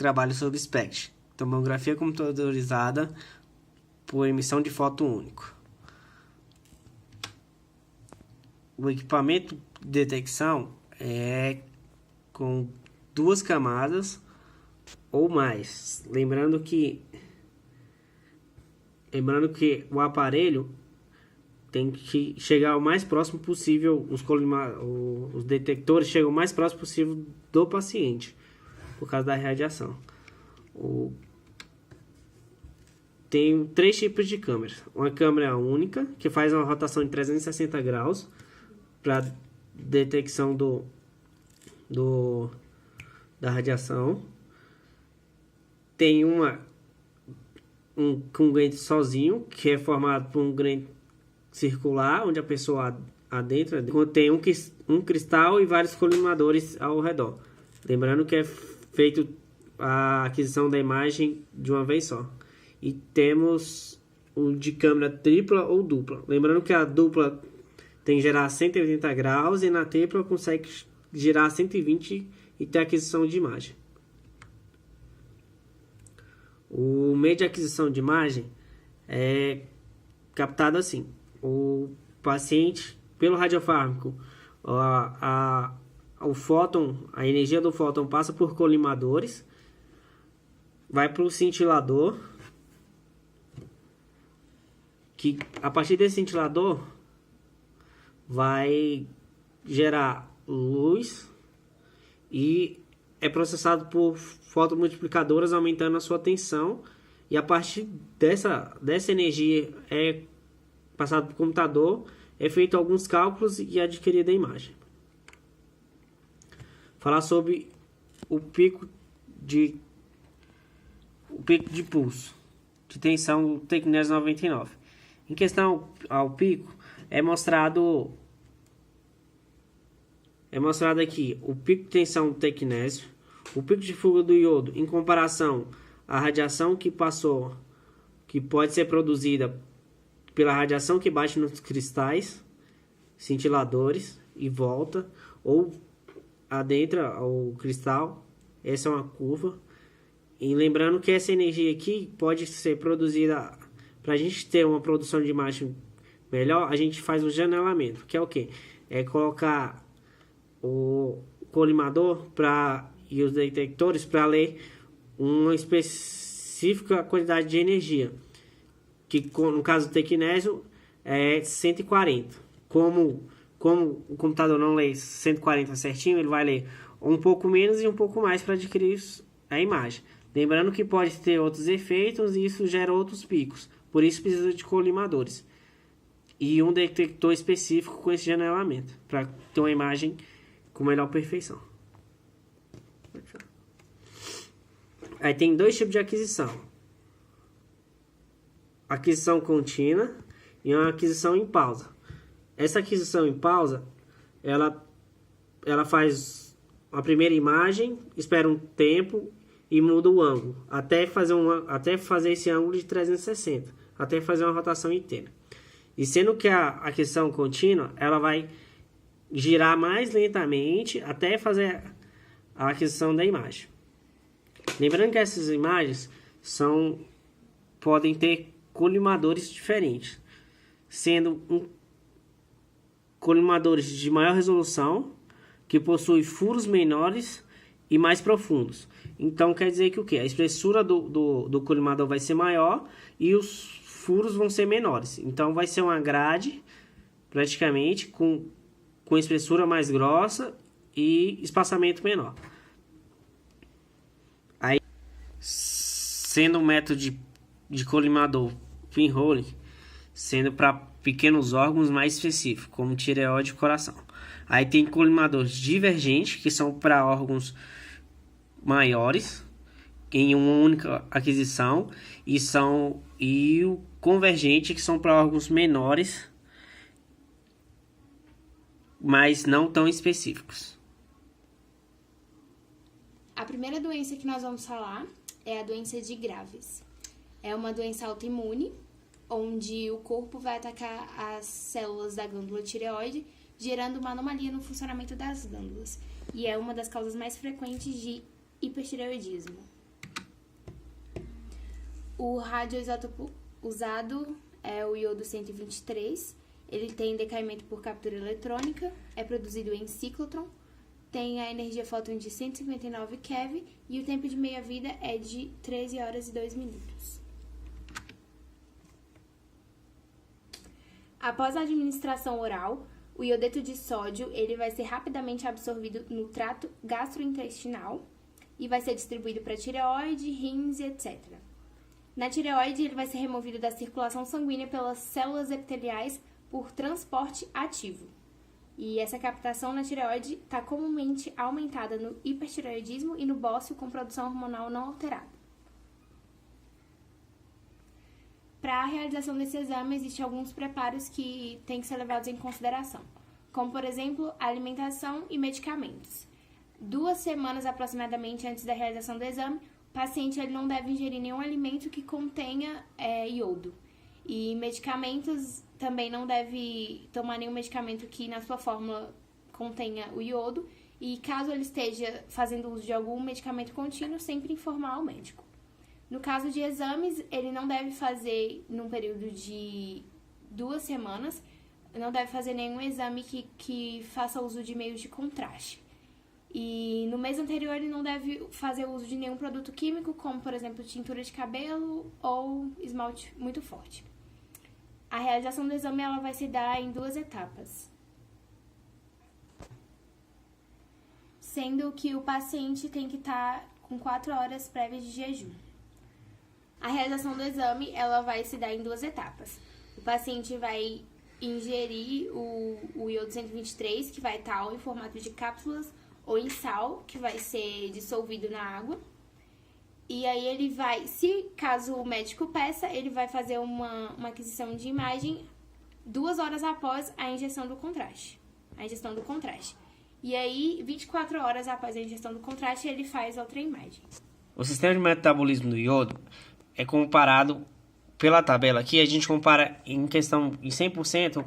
trabalho sobre SPECT, tomografia computadorizada por emissão de fóton único. O equipamento de detecção é com 2 camadas ou mais. Lembrando que o aparelho tem que chegar o mais próximo possível, os detectores chegam o mais próximo possível do paciente, por causa da radiação. Tem 3 tipos de câmeras. Uma câmera única, que faz uma rotação de 360 graus, para detecção da radiação. Tem um grade sozinho, que é formado por um grade circular, onde a pessoa adentra. Tem um cristal e vários colimadores ao redor. Lembrando que é feito a aquisição da imagem de uma vez só. E temos o de câmera tripla ou dupla. Lembrando que a dupla tem que girar 180 graus e na tripla consegue girar 120 e ter aquisição de imagem. O meio de aquisição de imagem é captado assim: o paciente, pelo radiofármaco, o fóton, a energia do fóton passa por colimadores, vai para o cintilador, que a partir desse cintilador vai gerar luz e é processado por fotomultiplicadoras, aumentando a sua tensão, e a partir dessa energia é passado para o computador, é feito alguns cálculos e adquirida a imagem. Falar sobre o pico de pulso de tensão Tecnésio 99. Em questão ao pico, é mostrado aqui o pico de tensão do tecnésio, o pico de fuga do iodo em comparação à radiação que pode ser produzida pela radiação que bate nos cristais, cintiladores e volta, ou adentra ao cristal. Essa é uma curva. E lembrando que essa energia aqui pode ser produzida, para a gente ter uma produção de imagem melhor, a gente faz o janelamento, que é o quê? É colocar o colimador e os detectores para ler uma específica quantidade de energia, que no caso do tecnésio é 140. Como o computador não lê 140 certinho, ele vai ler um pouco menos e um pouco mais para adquirir a imagem. Lembrando que pode ter outros efeitos e isso gera outros picos, por isso precisa de colimadores e um detector específico com esse janelamento, para ter uma imagem com melhor perfeição. Aí tem 2 tipos de aquisição: aquisição contínua e uma aquisição em pausa. Essa aquisição em pausa, ela faz a primeira imagem, espera um tempo e muda o ângulo, até fazer esse ângulo de 360, até fazer uma rotação inteira. E sendo que a aquisição contínua, ela vai girar mais lentamente até fazer a aquisição da imagem. Lembrando que essas imagens podem ter colimadores diferentes, sendo colimadores de maior resolução, que possuem furos menores e mais profundos. Então quer dizer que o quê? A espessura do colimador vai ser maior e os furos vão ser menores. Então vai ser uma grade praticamente com espessura mais grossa e espaçamento menor. Aí, sendo um método de colimador pinhole, sendo para pequenos órgãos mais específicos, como tireoide e coração. Aí tem colimadores divergentes, que são para órgãos maiores, em uma única aquisição, e o convergente, que são para órgãos menores, mas não tão específicos. A primeira doença que nós vamos falar é a doença de Graves. É uma doença autoimune, onde o corpo vai atacar as células da glândula tireoide, gerando uma anomalia no funcionamento das glândulas. E é uma das causas mais frequentes de hipertireoidismo. O radioisótopo usado é o iodo 123. Ele tem decaimento por captura eletrônica, é produzido em ciclotron, tem a energia fóton de 159 keV e o tempo de meia-vida é de 13 horas e 2 minutos. Após a administração oral, o iodeto de sódio ele vai ser rapidamente absorvido no trato gastrointestinal e vai ser distribuído para a tireoide, rins e etc. Na tireoide, ele vai ser removido da circulação sanguínea pelas células epiteliais por transporte ativo. E essa captação na tireoide está comumente aumentada no hipertireoidismo e no bócio com produção hormonal não alterada. Para a realização desse exame, existem alguns preparos que têm que ser levados em consideração, como, por exemplo, alimentação e medicamentos. 2 semanas aproximadamente antes da realização do exame, o paciente ele não deve ingerir nenhum alimento que contenha iodo. E medicamentos também não deve tomar nenhum medicamento que na sua fórmula contenha o iodo. E caso ele esteja fazendo uso de algum medicamento contínuo, sempre informar ao médico. No caso de exames, ele não deve fazer num período de 2 semanas, não deve fazer nenhum exame que faça uso de meios de contraste. E no mês anterior ele não deve fazer uso de nenhum produto químico, como por exemplo tintura de cabelo ou esmalte muito forte. A realização do exame ela vai se dar em 2 etapas, sendo que o paciente tem que estar com 4 horas prévias de jejum. A realização do exame ela vai se dar em 2 etapas. O paciente vai ingerir o iodo 123, que vai estar em formato de cápsulas, ou em sal, que vai ser dissolvido na água. E aí ele vai, caso o médico peça, ele vai fazer uma aquisição de imagem 2 horas após a ingestão do contraste. E aí, 24 horas após a ingestão do contraste, ele faz outra imagem. O sistema de metabolismo do iodo é comparado pela tabela aqui, a gente compara em 100%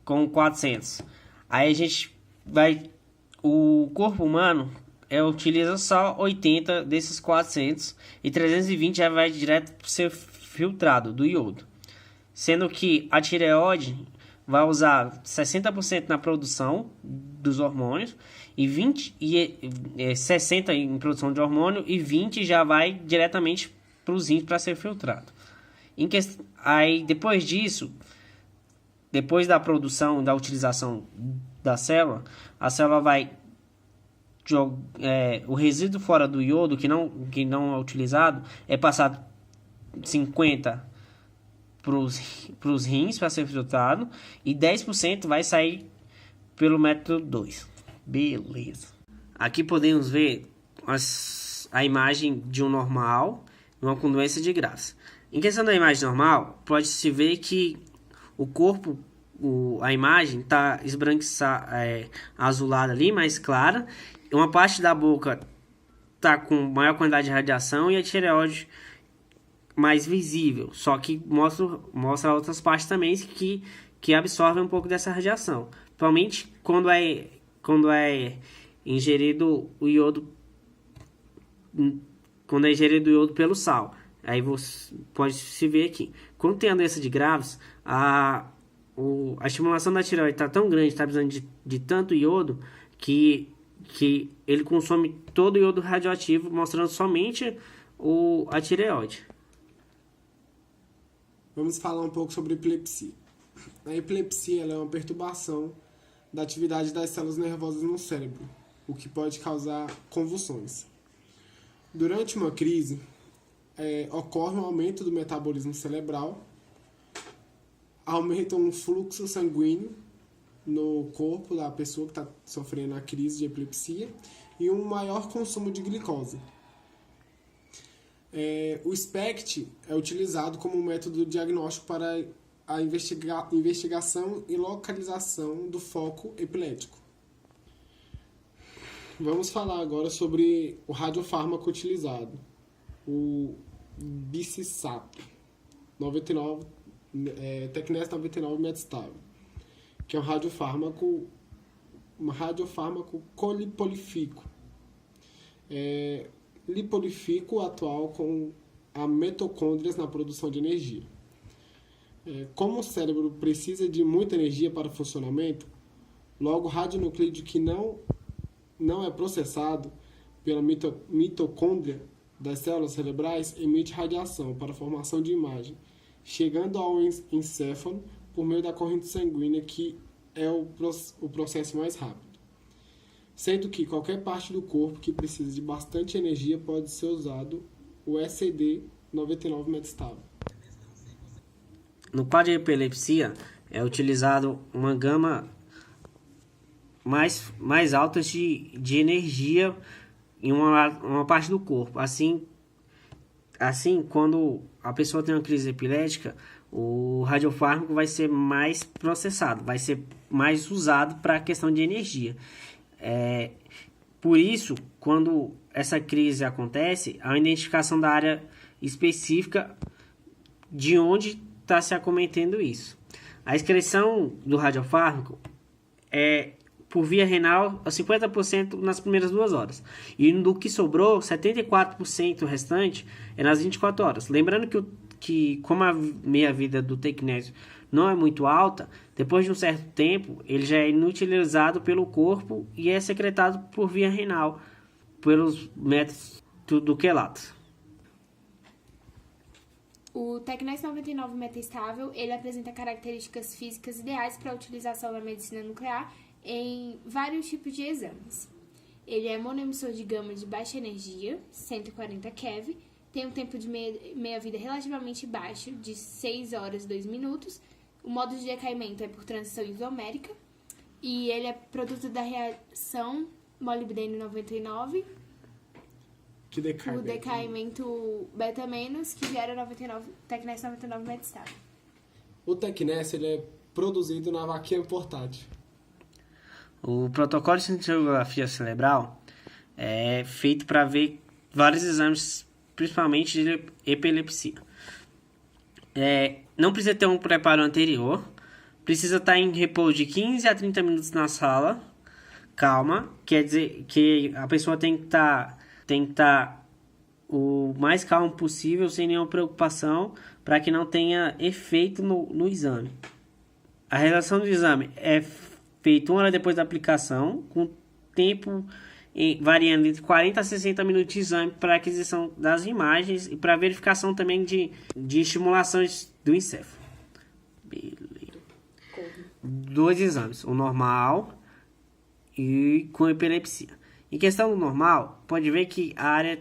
com 400. Aí a gente vai, o corpo humano utiliza só 80 desses 400 e 320 já vai direto para ser filtrado do iodo. Sendo que a tireoide vai usar 60% na produção dos hormônios e 60% em produção de hormônio e 20% já vai diretamente para os rins para ser filtrado. Aí depois disso, depois da produção, da utilização da célula, a célula vai o resíduo fora do iodo que não é utilizado é passado 50% para os rins para ser filtrado e 10% vai sair pelo método 2. Beleza. Aqui podemos ver a imagem de um normal, uma com doença de Graves. Em questão da imagem normal, pode-se ver que o corpo, a imagem está azulada ali, mais clara. Uma parte da boca está com maior quantidade de radiação e a tireoide mais visível. Só que mostra outras partes também que absorvem um pouco dessa radiação. Principalmente quando é ingerido o iodo, pelo sal. Aí você pode se ver aqui. Quando tem a doença de Graves, a estimulação da tireoide está tão grande, está precisando de tanto iodo, que ele consome todo o iodo radioativo, mostrando somente a tireoide. Vamos falar um pouco sobre epilepsia. A epilepsia ela é uma perturbação da atividade das células nervosas no cérebro, o que pode causar convulsões. Durante uma crise, ocorre um aumento do metabolismo cerebral, aumenta um fluxo sanguíneo no corpo da pessoa que está sofrendo a crise de epilepsia e um maior consumo de glicose. O SPECT é utilizado como método diagnóstico para a investigação e localização do foco epilético. Vamos falar agora sobre o radiofármaco utilizado, o Bicisap, Tecnes 99 Metstab, que é um radiofármaco colipolifíco. liporífico atual com a mitocôndrias na produção de energia. Como o cérebro precisa de muita energia para o funcionamento, logo o radionuclídeo que não é processado pela mitocôndria das células cerebrais emite radiação para a formação de imagem, chegando ao encéfalo por meio da corrente sanguínea, que é o processo mais rápido. Sendo que qualquer parte do corpo que precisa de bastante energia pode ser usado o SCD-99 metastável. No quadro de epilepsia, é utilizado uma gama mais alta de energia em uma parte do corpo. Assim, quando a pessoa tem uma crise epilética, o radiofármaco vai ser mais processado, vai ser mais usado para a questão de energia. Por isso, quando essa crise acontece, há uma identificação da área específica de onde está se acometendo isso. A excreção do radiofármaco é por via renal a 50% nas primeiras 2 horas. E do que sobrou, 74% restante é nas 24 horas. Lembrando que como a meia-vida do tecnésio não é muito alta, depois de um certo tempo, ele já é inutilizado pelo corpo e é secretado por via renal, pelos métodos do quelato. O Tecnésio 99 metastável, ele apresenta características físicas ideais para a utilização na medicina nuclear em vários tipos de exames. Ele é monoemissor de gama de baixa energia, 140 keV, tem um tempo de meia-vida relativamente baixo, de 6 horas e 2 minutos. O modo de decaimento é por transição isomérica e ele é produto da reação molibdênio 99, Que decai o decaimento beta- que gera Tecnésio 99 metastável. O tecnésio ele é produzido na vaquinha portátil. O protocolo de cintilografia cerebral é feito para ver vários exames, principalmente de epilepsia. Não precisa ter um preparo anterior, precisa estar em repouso de 15 a 30 minutos na sala, calma, quer dizer que a pessoa tem que estar o mais calmo possível, sem nenhuma preocupação, para que não tenha efeito no exame. A realização do exame é feita 1 hora depois da aplicação, com tempo variando entre 40 a 60 minutos de exame para aquisição das imagens e para verificação também de estimulações do encéfalo. Beleza. 2 exames, o normal e com epilepsia. Em questão do normal, pode ver que a área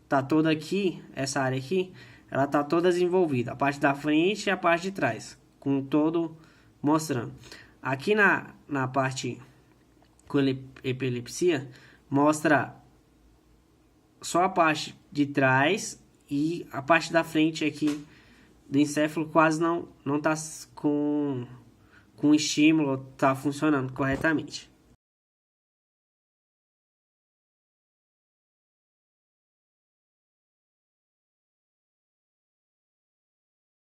tá toda aqui, essa área aqui, ela tá toda desenvolvida, a parte da frente e a parte de trás, com todo mostrando. Aqui na parte com epilepsia, mostra só a parte de trás e a parte da frente aqui do encéfalo quase não tá com estímulo, tá funcionando corretamente.